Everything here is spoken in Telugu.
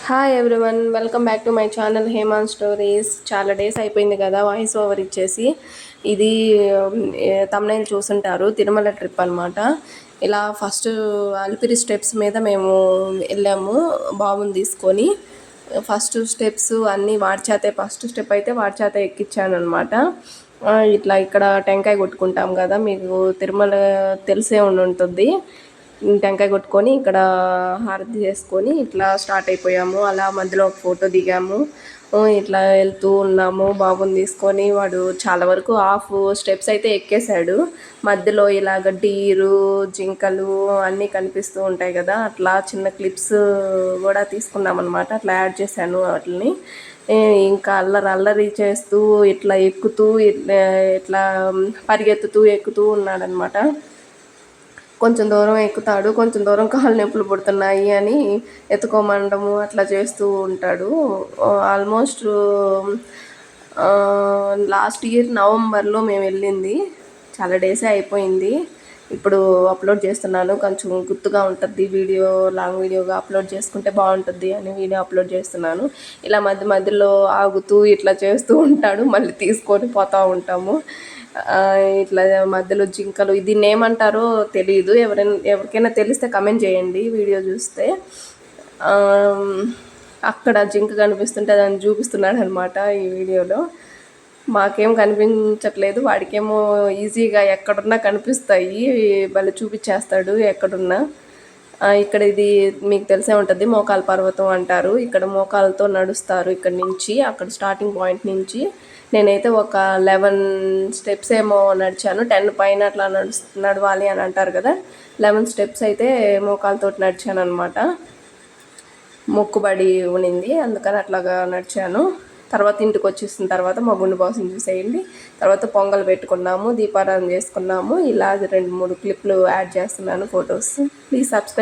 Hi everyone, welcome back to my channel Heman stories. చాలా డేస్ అయిపోయింది కదా వాయిస్ ఓవర్ ఇచ్చేసి. ఇది తమ్నైల్ చూసుంటారు, తిరుమల ట్రిప్ అనమాట. ఇలా ఫస్ట్ అలిపిరి స్టెప్స్ మీద మేము వెళ్ళాము బాబుని తీసుకొని. ఫస్ట్ స్టెప్స్ అన్నీ వాడ్చేతే, ఫస్ట్ స్టెప్ అయితే వాడ్చేతే ఎక్కించాను అనమాట. ఇట్లా ఇక్కడ టెంకాయ కొట్టుకుంటాం కదా, మీకు తిరుమల తెలిసే ఉంటుంది. టెంకాయ కొట్టుకొని ఇక్కడ హారతి చేసుకొని ఇట్లా స్టార్ట్ అయిపోయాము. అలా మధ్యలో ఒక ఫోటో దిగాము. ఇట్లా వెళ్తూ ఉన్నాము బాబుని తీసుకొని. వాడు చాలా వరకు హాఫ్ స్టెప్స్ అయితే ఎక్కేశాడు. మధ్యలో ఇలాగ డీరు, జింకలు అన్నీ కనిపిస్తూ ఉంటాయి కదా, అట్లా చిన్న క్లిప్స్ కూడా తీసుకున్నాం అనమాట. అట్లా యాడ్ చేశాను వాటిని. ఇంకా అల్లరి చేస్తూ ఇట్లా ఎక్కుతూ ఇట్లా పరిగెత్తుతూ ఎక్కుతూ ఉన్నాడనమాట. కొంచెం దూరం ఎక్కుతాడు, కొంచెం దూరం కాళ్ళు నొప్పులు పుడుతున్నాయి అని ఎత్తుకోమండము అట్లా చేస్తూ ఉంటాడు. ఆల్మోస్ట్ లాస్ట్ ఇయర్ నవంబర్లో మేము వెళ్ళింది. చాలా డేసే అయిపోయింది. ఇప్పుడు అప్లోడ్ చేస్తున్నాను, కొంచెం గుర్తుగా ఉంటుంది. లాంగ్ వీడియోగా అప్లోడ్ చేసుకుంటే బాగుంటుంది అని వీడియో అప్లోడ్ చేస్తున్నాను. ఇలా మధ్యలో ఆగుతూ ఇట్లా చేస్తూ ఉంటాడు, మళ్ళీ తీసుకొని పోతూ ఉంటాము. ఇట్లా మధ్యలో జింకలు, దీన్ని ఏమంటారో తెలియదు. ఎవరికైనా తెలిస్తే కమెంట్ చేయండి వీడియో చూస్తే. అక్కడ జింక కనిపిస్తుంటే దాన్ని చూపిస్తున్నాడు అనమాట ఈ వీడియోలో. మాకేం కనిపించట్లేదు, వాడికేమో ఈజీగా ఎక్కడున్నా కనిపిస్తాయి, భలే చూపించేస్తాడు ఎక్కడున్నా. ఇక్కడ ఇది మీకు తెలిసే ఉంటుంది, మోకాల పర్వతం అంటారు. ఇక్కడ మోకాలతో నడుస్తారు ఇక్కడ నుంచి, అక్కడ స్టార్టింగ్ పాయింట్ నుంచి. నేనైతే ఒక 11 స్టెప్స్ ఏమో నడిచాను. 10 పైన అట్లా నడవాలి అని అంటారు కదా, 11 స్టెప్స్ అయితే మోకాలతో నడిచాను అనమాట. మొక్కుబడి ఉనింది, అందుకని అట్లాగా నడిచాను. తర్వాత ఇంటికి వచ్చేసిన తర్వాత మా గుండు బాసుని చూసేయండి. తర్వాత పొంగల్ పెట్టుకున్నాము, దీపారాధన చేసుకున్నాము. ఇలా 2-3 క్లిప్లు యాడ్ చేస్తున్నాను ఫొటోస్. Please subscribe.